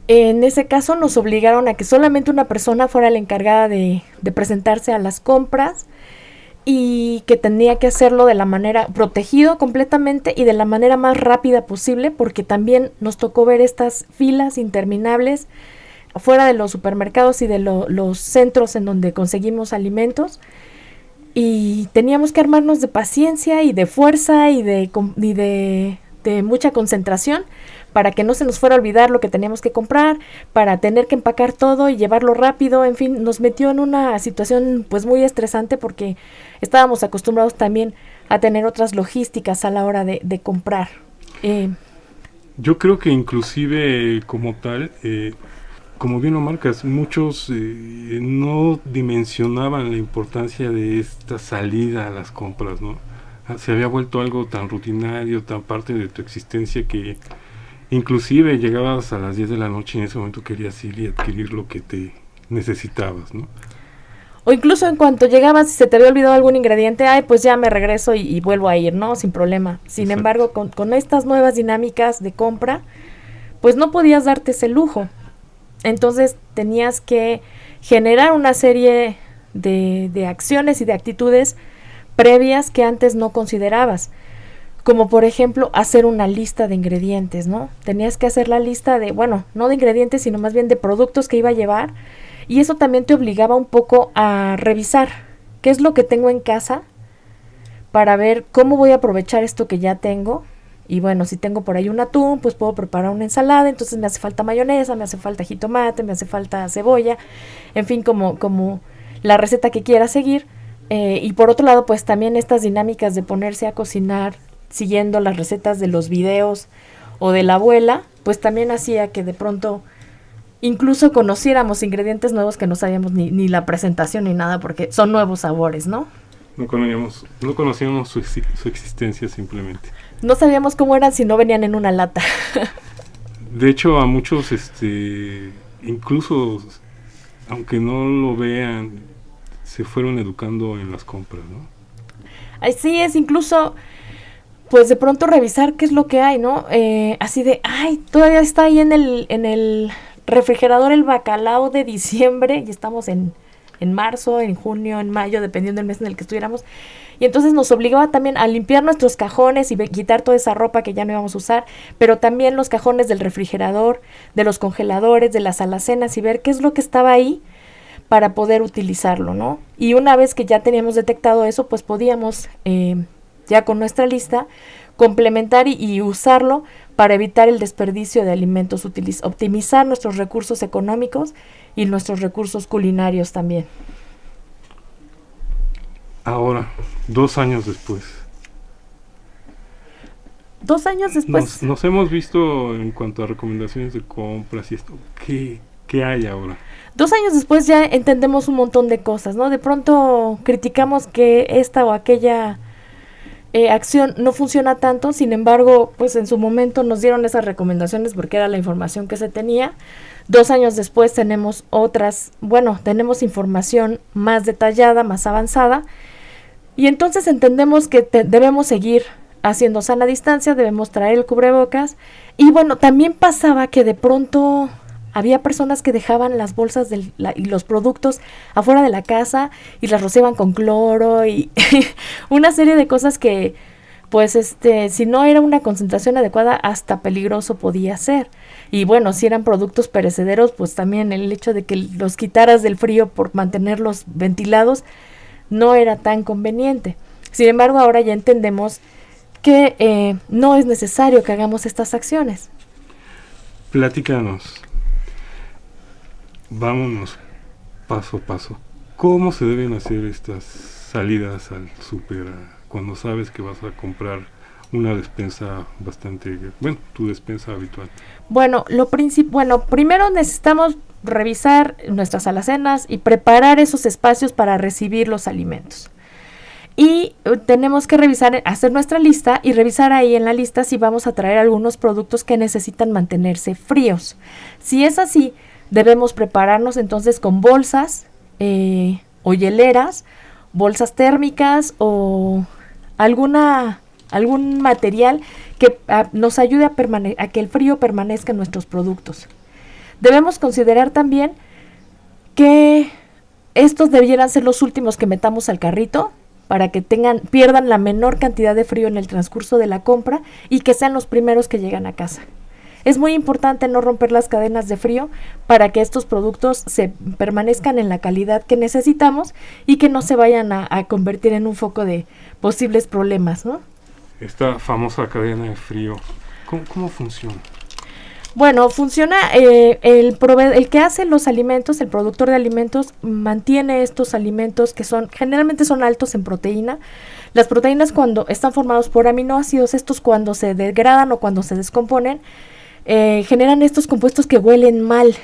En ese caso nos obligaron a que solamente una persona fuera la encargada de presentarse a las compras y que tenía que hacerlo de la manera protegido completamente y de la manera más rápida posible, porque también nos tocó ver estas filas interminables fuera de los supermercados y de los centros en donde conseguimos alimentos, y teníamos que armarnos de paciencia y de fuerza y de mucha concentración para que no se nos fuera a olvidar lo que teníamos que comprar, para tener que empacar todo y llevarlo rápido. En fin, nos metió en una situación pues muy estresante, porque estábamos acostumbrados también a tener otras logísticas a la hora de comprar. Yo creo que inclusive como tal, como bien lo marcas, muchos no dimensionaban la importancia de esta salida a las compras, ¿no? Se había vuelto algo tan rutinario, tan parte de tu existencia, que inclusive llegabas a las 10 de la noche y en ese momento querías ir y adquirir lo que te necesitabas, ¿no? O incluso en cuanto llegabas y se te había olvidado algún ingrediente, pues ya me regreso y vuelvo a ir, ¿no? Sin problema. Sin Exacto. embargo, con estas nuevas dinámicas de compra, pues no podías darte ese lujo. Entonces tenías que generar una serie de acciones y de actitudes previas que antes no considerabas. Como por ejemplo hacer una lista de ingredientes, ¿no? Tenías que hacer la lista de, bueno, no de ingredientes, sino más bien de productos que iba a llevar, y eso también te obligaba un poco a revisar qué es lo que tengo en casa para ver cómo voy a aprovechar esto que ya tengo. Y bueno, si tengo por ahí un atún, pues puedo preparar una ensalada, entonces me hace falta mayonesa, me hace falta jitomate, me hace falta cebolla, en fin, como la receta que quiera seguir. Y por otro lado, pues también estas dinámicas de ponerse a cocinar siguiendo las recetas de los videos o de la abuela, pues también hacía que de pronto incluso conociéramos ingredientes nuevos que no sabíamos ni la presentación ni nada, porque son nuevos sabores, ¿no? No conocíamos su existencia simplemente. No sabíamos cómo eran si no venían en una lata. De hecho, a muchos, incluso aunque no lo vean, se fueron educando en las compras, ¿no? Así es, incluso pues de pronto revisar qué es lo que hay, ¿no? Así de, todavía está ahí en el refrigerador el bacalao de diciembre, y estamos en marzo, en junio, en mayo, dependiendo del mes en el que estuviéramos. Y entonces nos obligaba también a limpiar nuestros cajones y quitar toda esa ropa que ya no íbamos a usar, pero también los cajones del refrigerador, de los congeladores, de las alacenas, y ver qué es lo que estaba ahí para poder utilizarlo, ¿no? Y una vez que ya teníamos detectado eso, pues podíamos, ya con nuestra lista, complementar y usarlo para evitar el desperdicio de alimentos, optimizar nuestros recursos económicos y nuestros recursos culinarios también. Ahora, 2 años después. 2 años después. Nos hemos visto en cuanto a recomendaciones de compras y esto. ¿Qué hay ahora? 2 años después ya entendemos un montón de cosas, ¿no? De pronto criticamos que esta o aquella acción no funciona tanto, sin embargo, pues en su momento nos dieron esas recomendaciones porque era la información que se tenía. 2 años después tenemos tenemos información más detallada, más avanzada, y entonces entendemos que debemos seguir haciendo sana distancia, debemos traer el cubrebocas, y bueno, también pasaba que de pronto había personas que dejaban las bolsas y los productos afuera de la casa y las rociaban con cloro y una serie de cosas que, pues, si no era una concentración adecuada, hasta peligroso podía ser. Y bueno, si eran productos perecederos, pues también el hecho de que los quitaras del frío por mantenerlos ventilados no era tan conveniente. Sin embargo, ahora ya entendemos que no es necesario que hagamos estas acciones. Platícanos. Vámonos paso a paso. ¿Cómo se deben hacer estas salidas al súper cuando sabes que vas a comprar una despensa tu despensa habitual? Bueno, primero necesitamos revisar nuestras alacenas y preparar esos espacios para recibir los alimentos. Y tenemos que hacer nuestra lista y revisar ahí en la lista si vamos a traer algunos productos que necesitan mantenerse fríos. Si es así, debemos prepararnos entonces con bolsas o hieleras, bolsas térmicas o algún material que nos ayude a que el frío permanezca en nuestros productos. Debemos considerar también que estos debieran ser los últimos que metamos al carrito para que pierdan la menor cantidad de frío en el transcurso de la compra y que sean los primeros que llegan a casa. Es muy importante no romper las cadenas de frío para que estos productos se permanezcan en la calidad que necesitamos y que no se vayan a convertir en un foco de posibles problemas, ¿no? Esta famosa cadena de frío, ¿cómo funciona? Bueno, funciona, el que hace los alimentos, el productor de alimentos, mantiene estos alimentos que generalmente son altos en proteína. Las proteínas, cuando están formados por aminoácidos, estos cuando se degradan o cuando se descomponen, generan estos compuestos que huelen mal,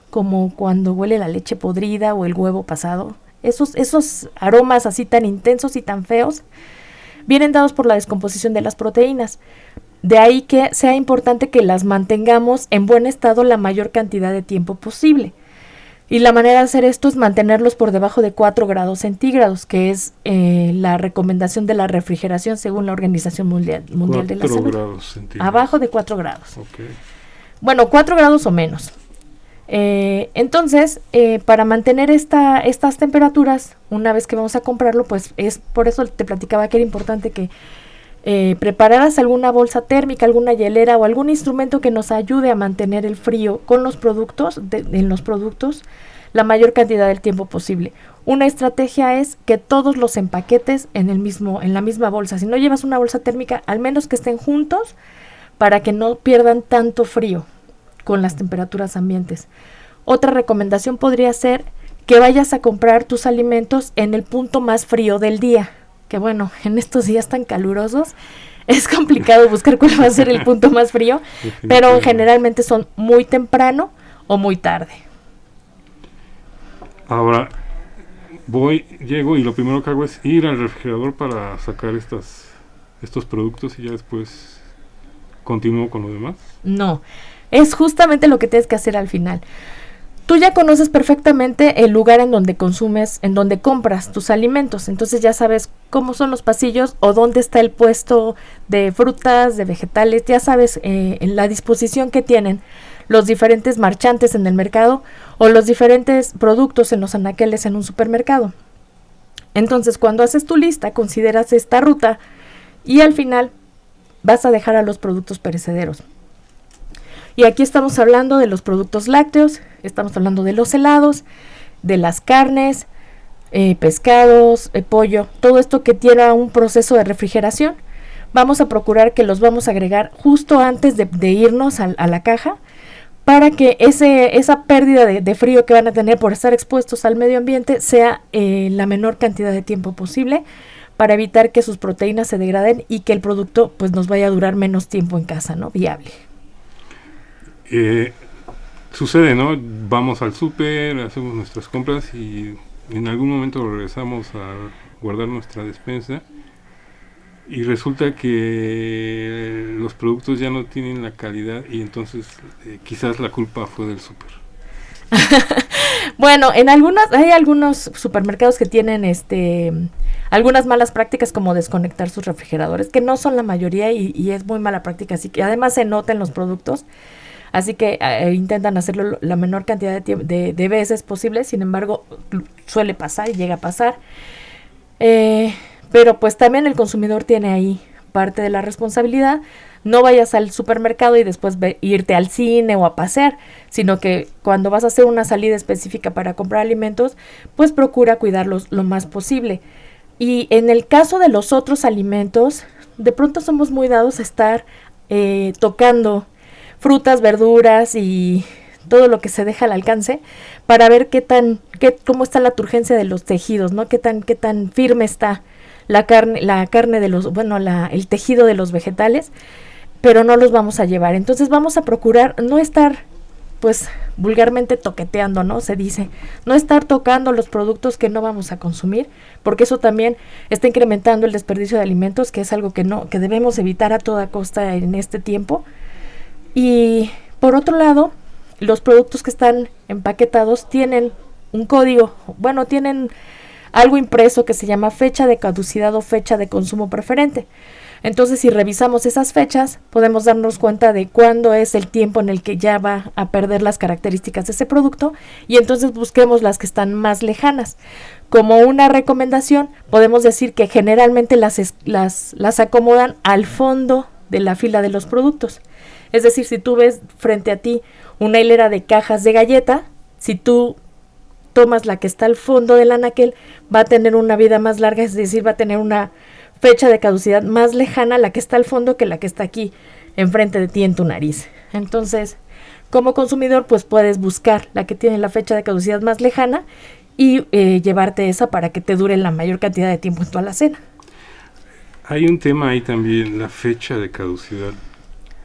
como cuando huele la leche podrida o el huevo pasado. Esos aromas así tan intensos y tan feos vienen dados por la descomposición de las proteínas. De ahí que sea importante que las mantengamos en buen estado la mayor cantidad de tiempo posible. Y la manera de hacer esto es mantenerlos por debajo de 4 grados centígrados, que es la recomendación de la refrigeración según la Organización Mundial de la Salud. 4 grados centígrados. Abajo de 4 grados. Okay. Bueno, 4 grados o menos. Entonces, para mantener estas temperaturas, una vez que vamos a comprarlo, pues es por eso te platicaba que era importante que prepararas alguna bolsa térmica, alguna hielera o algún instrumento que nos ayude a mantener el frío con los productos, en los productos, la mayor cantidad del tiempo posible. Una estrategia es que todos los empaquetes en la misma bolsa. Si no llevas una bolsa térmica, al menos que estén juntos para que no pierdan tanto frío con las temperaturas ambientes. Otra recomendación podría ser que vayas a comprar tus alimentos en el punto más frío del día. Que bueno, en estos días tan calurosos es complicado buscar cuál va a ser el punto más frío, pero generalmente son muy temprano o muy tarde. Ahora, llego y lo primero que hago es ir al refrigerador para sacar estos productos y ya después continúo con lo demás. No, es justamente lo que tienes que hacer al final. Tú ya conoces perfectamente el lugar en donde compras tus alimentos, entonces ya sabes cómo son los pasillos o dónde está el puesto de frutas, de vegetales, ya sabes en la disposición que tienen los diferentes marchantes en el mercado o los diferentes productos en los anaqueles en un supermercado. Entonces, cuando haces tu lista, consideras esta ruta y al final vas a dejar a los productos perecederos. Y aquí estamos hablando de los productos lácteos, estamos hablando de los helados, de las carnes, pescados, pollo, todo esto que tiene un proceso de refrigeración. Vamos a procurar que los vamos a agregar justo antes de irnos a la caja para que esa pérdida de frío que van a tener por estar expuestos al medio ambiente sea la menor cantidad de tiempo posible para evitar que sus proteínas se degraden y que el producto pues nos vaya a durar menos tiempo en casa, ¿no? Viable. Sucede, ¿no? Vamos al súper, hacemos nuestras compras y en algún momento regresamos a guardar nuestra despensa y resulta que los productos ya no tienen la calidad y entonces quizás la culpa fue del súper. Bueno, hay algunos supermercados que tienen algunas malas prácticas como desconectar sus refrigeradores, que no son la mayoría y es muy mala práctica, así que además se nota en los productos. Así que intentan hacerlo la menor cantidad de veces posible, sin embargo, suele pasar y llega a pasar. Pero pues también el consumidor tiene ahí parte de la responsabilidad. No vayas al supermercado y después irte al cine o a pasear, sino que cuando vas a hacer una salida específica para comprar alimentos, pues procura cuidarlos lo más posible. Y en el caso de los otros alimentos, de pronto somos muy dados a estar tocando frutas, verduras y todo lo que se deja al alcance para ver cómo está la turgencia de los tejidos, ¿no? Qué tan firme está la carne de el tejido de los vegetales, pero no los vamos a llevar. Entonces vamos a procurar no estar, pues vulgarmente toqueteando, ¿no? Se dice, no estar tocando los productos que no vamos a consumir, porque eso también está incrementando el desperdicio de alimentos, que es algo que debemos evitar a toda costa en este tiempo. Y por otro lado, los productos que están empaquetados tienen un código, tienen algo impreso que se llama fecha de caducidad o fecha de consumo preferente. Entonces, si revisamos esas fechas, podemos darnos cuenta de cuándo es el tiempo en el que ya va a perder las características de ese producto, y entonces busquemos las que están más lejanas. Como una recomendación, podemos decir que generalmente las acomodan al fondo de la fila de los productos. Es decir, si tú ves frente a ti una hilera de cajas de galleta, si tú tomas la que está al fondo del anaquel, va a tener una vida más larga, es decir, va a tener una fecha de caducidad más lejana la que está al fondo que la que está aquí enfrente de ti en tu nariz. Entonces, como consumidor, pues puedes buscar la que tiene la fecha de caducidad más lejana y llevarte esa para que te dure la mayor cantidad de tiempo en tu alacena. Hay un tema ahí también, la fecha de caducidad.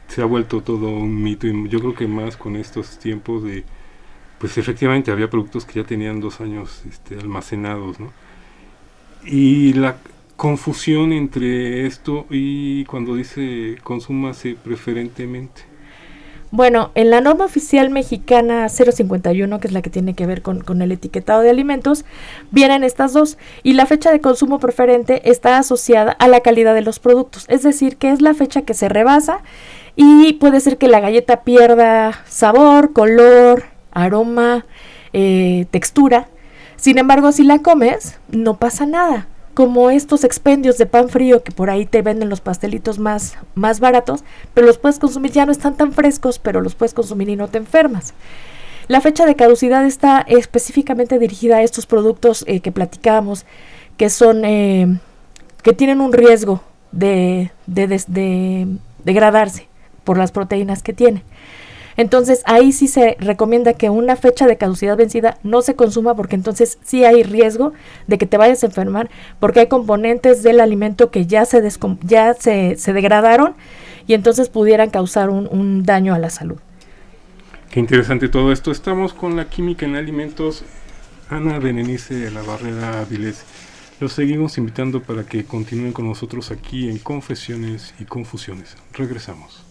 Se ha vuelto todo un mito, y yo creo que más con estos tiempos de, pues efectivamente había productos que ya tenían 2 años almacenados, ¿no? Y la confusión entre esto y cuando dice consúmase preferentemente. Bueno, en la norma oficial mexicana 051, que es la que tiene que ver con el etiquetado de alimentos, vienen estas dos, y la fecha de consumo preferente está asociada a la calidad de los productos, es decir, que es la fecha que se rebasa, y puede ser que la galleta pierda sabor, color, aroma, textura. Sin embargo, si la comes, no pasa nada. Como estos expendios de pan frío que por ahí te venden los pastelitos más baratos, pero los puedes consumir, ya no están tan frescos, pero los puedes consumir y no te enfermas. La fecha de caducidad está específicamente dirigida a estos productos que platicábamos, que son que tienen un riesgo de degradarse por las proteínas que tiene. Entonces ahí sí se recomienda que una fecha de caducidad vencida no se consuma, porque entonces sí hay riesgo de que te vayas a enfermar, porque hay componentes del alimento que ya se degradaron y entonces pudieran causar un daño a la salud. Qué interesante todo esto. Estamos con la química en alimentos. Ana Berenice de la Barrera Avilés. Los seguimos invitando para que continúen con nosotros aquí en Confesiones y Confusiones. Regresamos.